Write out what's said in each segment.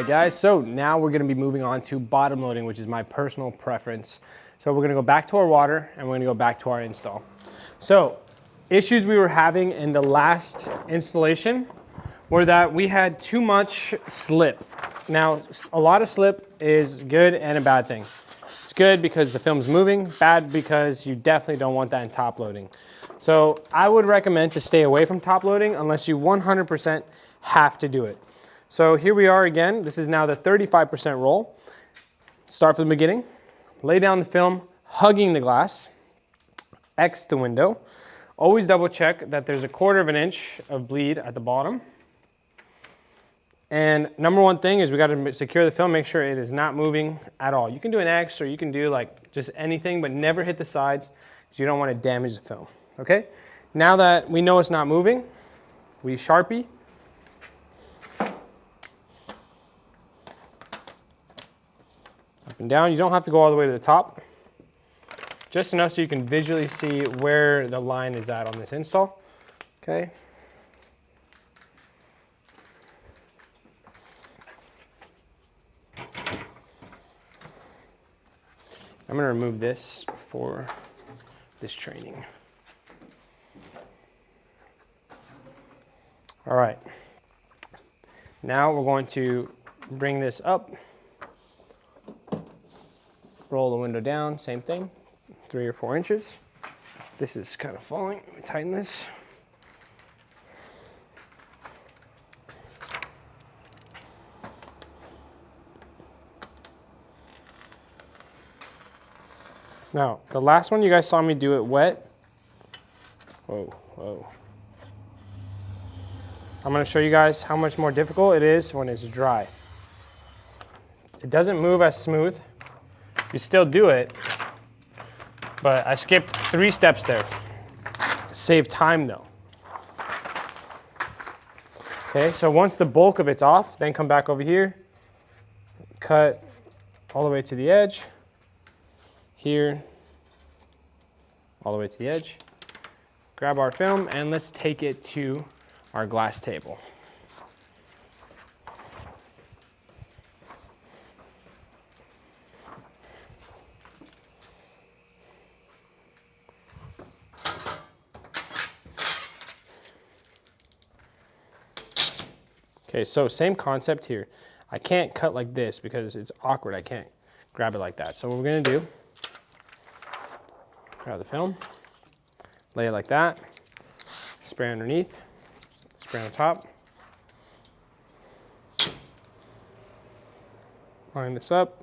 right, guys, so now we're gonna be moving on to bottom loading, which is my personal preference. So we're gonna go back to our water and we're gonna go back to our install. So, issues we were having in the last installation were that we had too much slip. Now, a lot of slip is good and a bad thing. It's good because the film's moving, bad because you definitely don't want that in top loading. So I would recommend to stay away from top loading unless you 100% have to do it. So here we are again. This is now the 35% roll. Start from the beginning. Lay down the film, hugging the glass. X the window. Always double check that there's 1/4 of an inch of bleed at the bottom. And number one thing is we got to secure the film, make sure it is not moving at all. You can do an X or you can do like just anything, but never hit the sides because you don't want to damage the film, okay? Now that we know it's not moving, we Sharpie. Up and down. You don't have to go all the way to the top. Just enough so you can visually see where the line is at on this install, okay? I'm gonna remove this for this training. All right. Now we're going to bring this up, roll the window down, same thing, 3 or 4 inches. This is kind of falling, let me tighten this. Now, the last one you guys saw me do it wet. Whoa, whoa. I'm gonna show you guys how much more difficult it is when it's dry. It doesn't move as smooth. You still do it, but I skipped 3 steps there. Save time though. Okay, so once the bulk of it's off, then come back over here, cut all the way to the edge. Here, all the way to the edge. Grab our film and let's take it to our glass table. Okay, so same concept here. I can't cut like this because it's awkward. I can't grab it like that. So what we're gonna do, grab the film, lay it like that, spray underneath, spray on top, line this up,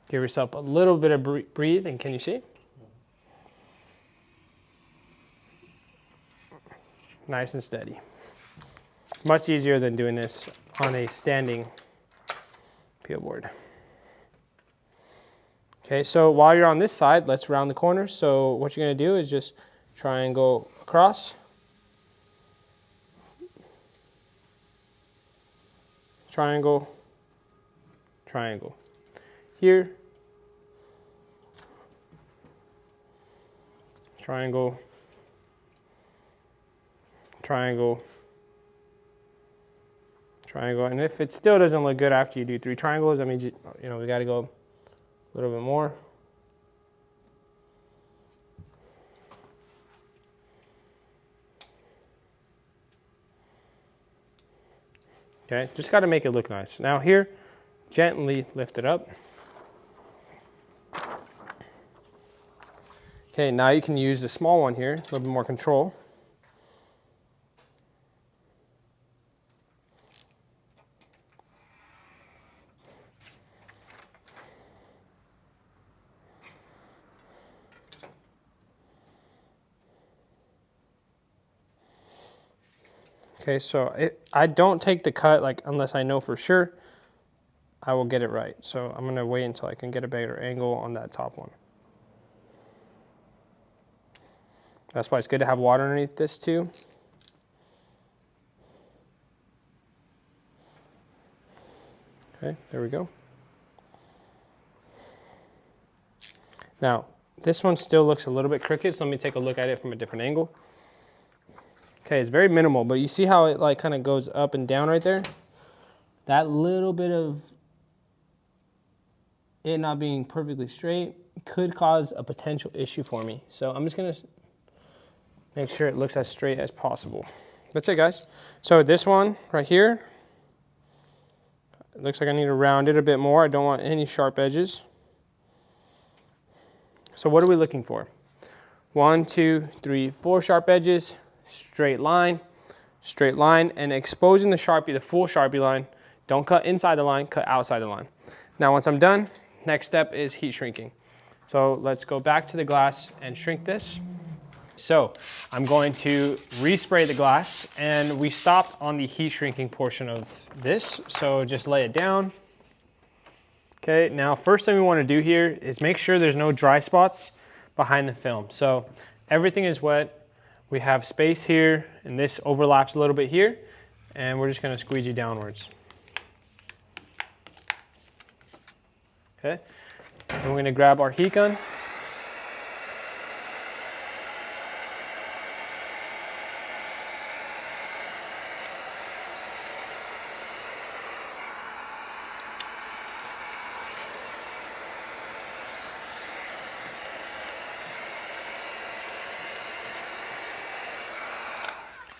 give yourself a little bit of breathe, and can you see? Nice and steady. Much easier than doing this on a standing peel board. Okay, so while you're on this side, let's round the corners. So what you're gonna do is just try and go across. Triangle, triangle. Here, triangle, triangle, triangle. And if it still doesn't look good after you do 3 triangles, that means, you know, we gotta go a little bit more. Okay, just got to make it look nice. Now here, gently lift it up. Okay, now you can use the small one here, a little bit more control. Okay, so I don't take the cut like unless I know for sure I will get it right. So I'm gonna wait until I can get a better angle on that top one. That's why it's good to have water underneath this too. Okay, there we go. Now, this one still looks a little bit crooked, so let me take a look at it from a different angle. Okay, it's very minimal, but you see how it like kind of goes up and down right there? that little bit of it not being perfectly straight could cause a potential issue for me. So I'm just gonna make sure it looks as straight as possible. That's it, guys. So this one right here, it looks like I need to round it a bit more. I don't want any sharp edges. So what are we looking for? 1, 2, 3, 4 sharp edges, straight line, and exposing the Sharpie, the full Sharpie line. Don't cut inside the line, cut outside the line. Now once I'm done, next step is heat shrinking. So let's go back to the glass and shrink this. So I'm going to respray the glass, and we stopped on the heat shrinking portion of this. So just lay it down. Okay, now first thing we want to do here is make sure there's no dry spots behind the film. So everything is wet. We have space here, and this overlaps a little bit here, and we're just going to squeegee downwards. Okay, and we're going to grab our heat gun.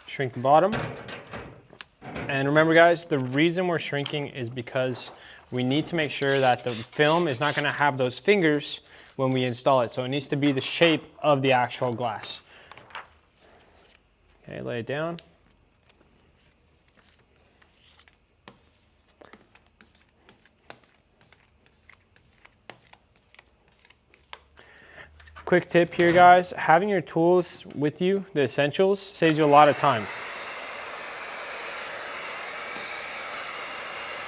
Shrink the bottom. And remember guys, the reason we're shrinking is because we need to make sure that the film is not going to have those fingers when we install it. So it needs to be the shape of the actual glass. Okay, lay it down. Quick tip here guys, having your tools with you, the essentials, saves you a lot of time.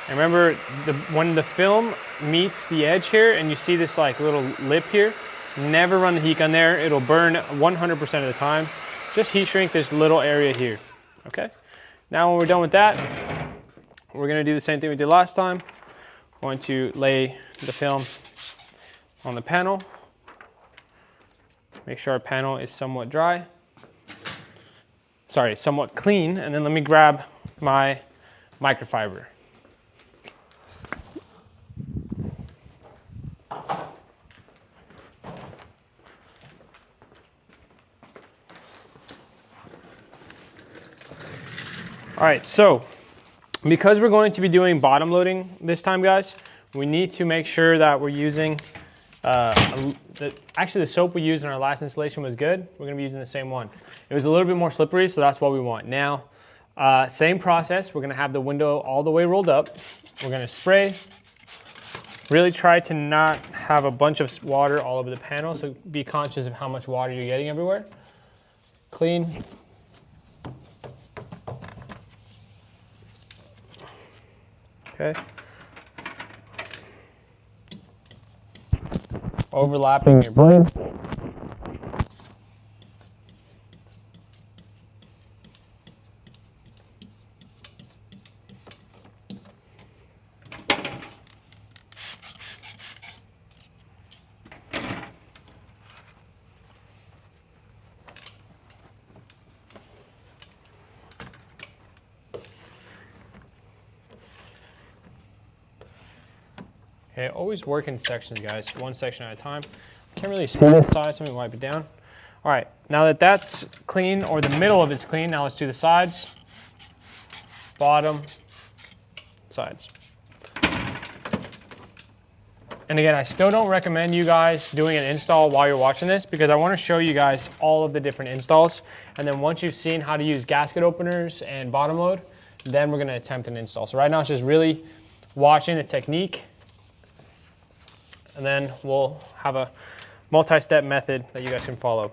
And remember, when the film meets the edge here and you see this like little lip here, never run the heat gun there. It'll burn 100% of the time. Just heat shrink this little area here, okay? Now when we're done with that, we're gonna do the same thing we did last time. We're going to lay the film on the panel. Make sure our panel is somewhat dry. Sorry, somewhat clean. And then let me grab my microfiber. All right, so because we're going to be doing bottom loading this time, guys, we need to make sure that we're using actually the soap we used in our last installation was good. We're going to be using the same one. It was a little bit more slippery, so that's what we want. Now, same process. We're going to have the window all the way rolled up. We're going to spray. Really try to not have a bunch of water all over the panel, so be conscious of how much water you're getting everywhere. Clean. Okay. Overlapping your blade. Okay, always work in sections, guys, one section at a time. Can't really see this side, so let me wipe it down. All right, now that that's clean, or the middle of it's clean, now let's do the sides, bottom, sides. And again, I still don't recommend you guys doing an install while you're watching this, because I want to show you guys all of the different installs. And then once you've seen how to use gasket openers and bottom load, then we're going to attempt an install. So right now it's just really watching the technique, and then we'll have a multi-step method that you guys can follow.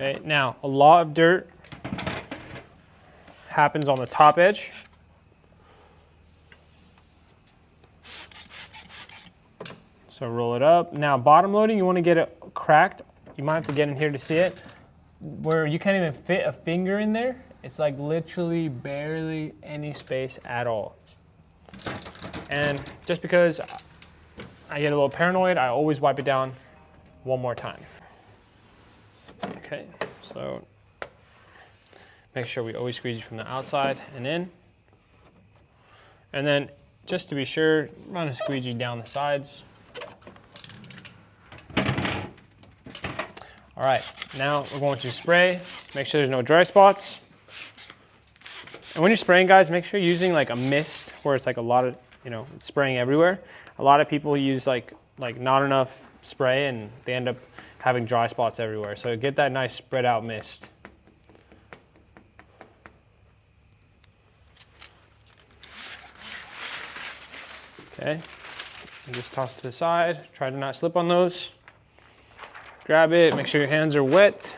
Okay, now a lot of dirt happens on the top edge. So roll it up. Now bottom loading, you want to get it cracked. You might have to get in here to see it. Where you can't even fit a finger in there. It's like literally barely any space at all. And just because I get a little paranoid, I always wipe it down one more time. Okay, so make sure we always squeeze from the outside and in. And then just to be sure, run a squeegee down the sides. All right, now we're going to spray. Make sure there's no dry spots. And when you're spraying, guys, make sure you're using like a mist where it's like a lot of, spraying everywhere. A lot of people use like not enough spray and they end up having dry spots everywhere. So get that nice spread out mist. Okay, and just toss to the side. Try to not slip on those. Grab it, make sure your hands are wet.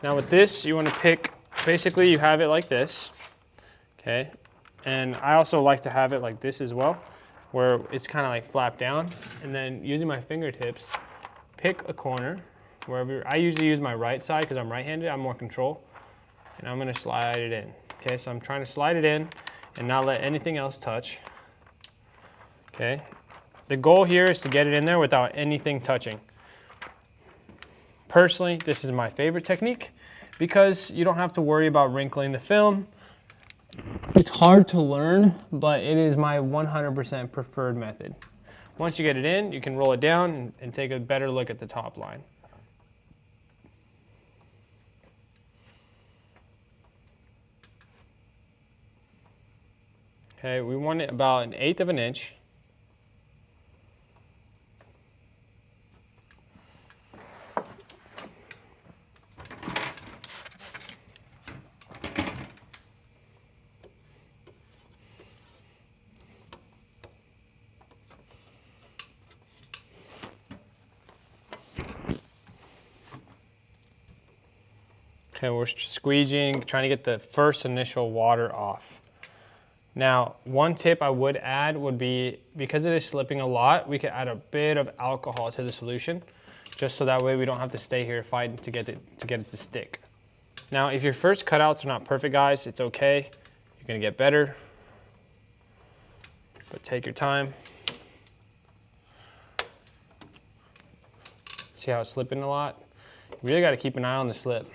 Now with this, you want to pick, basically you have it like this, okay? And I also like to have it like this as well, where it's kind of like flapped down. And then using my fingertips, pick a corner, wherever, I usually use my right side because I'm right-handed, I'm more control. And I'm gonna slide it in. Okay, so I'm trying to slide it in and not let anything else touch. Okay, the goal here is to get it in there without anything touching. Personally, this is my favorite technique because you don't have to worry about wrinkling the film. It's hard to learn, but it is my 100% preferred method. Once you get it in, you can roll it down and take a better look at the top line. Okay, we want it about 1/8 of an inch. Okay, we're squeegeeing, trying to get the first initial water off. Now, one tip I would add would be, because it is slipping a lot, we could add a bit of alcohol to the solution, just so that way we don't have to stay here fighting to get it to stick. Now, if your first cutouts are not perfect, guys, it's okay. You're gonna get better, but take your time. See how it's slipping a lot? You really gotta keep an eye on the slip.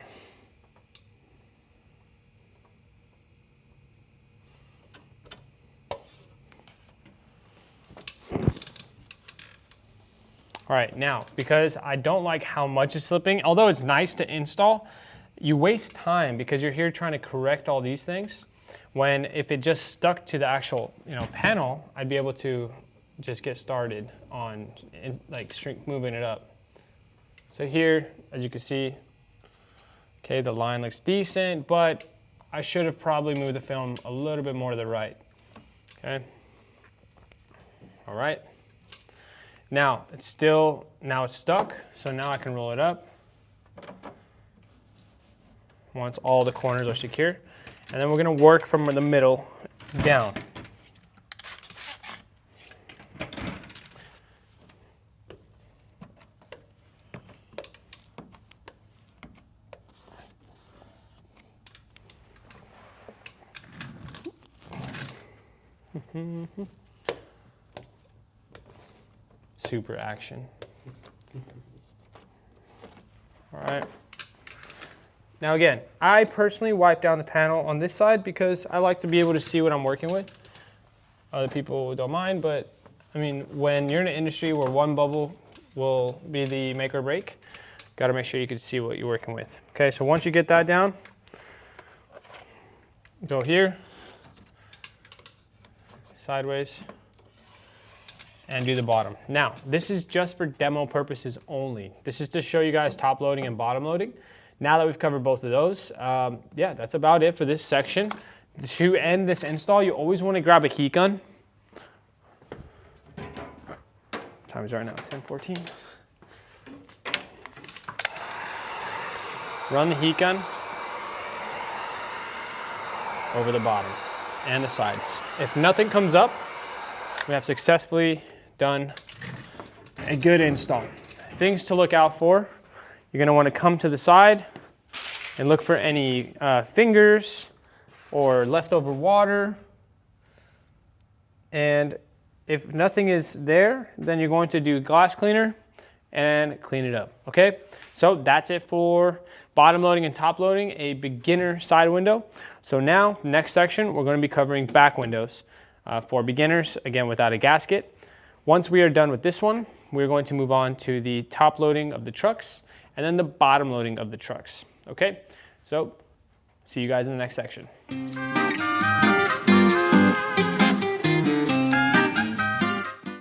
All right, now, because I don't like how much is slipping, although it's nice to install, you waste time because you're here trying to correct all these things. When if it just stuck to the actual panel, I'd be able to just get started on moving it up. So here, as you can see, okay, the line looks decent, but I should have probably moved the film a little bit more to the right, okay? All right. Now it's stuck, so now I can roll it up once all the corners are secure. And then we're gonna work from the middle down. Super action. All right. Now again, I personally wipe down the panel on this side because I like to be able to see what I'm working with. Other people don't mind, but I mean, when you're in an industry where one bubble will be the make or break, got to make sure you can see what you're working with. Okay, so once you get that down, go here, sideways, and do the bottom. Now, this is just for demo purposes only. This is to show you guys top loading and bottom loading. Now that we've covered both of those, yeah, that's about it for this section. To end this install, you always want to grab a heat gun. Time's right now, 10:14. run the heat gun over the bottom and the sides. If nothing comes up, we have successfully done a good install. Things to look out for: you're going to want to come to the side and look for any fingers or leftover water. And if nothing is there, then you're going to do glass cleaner and clean it up, okay? So that's it for bottom loading and top loading, a beginner side window. So now, next section, we're going to be covering back windows for beginners, again, without a gasket. Once we are done with this one, we're going to move on to the top loading of the trucks and then the bottom loading of the trucks, okay? So, see you guys in the next section.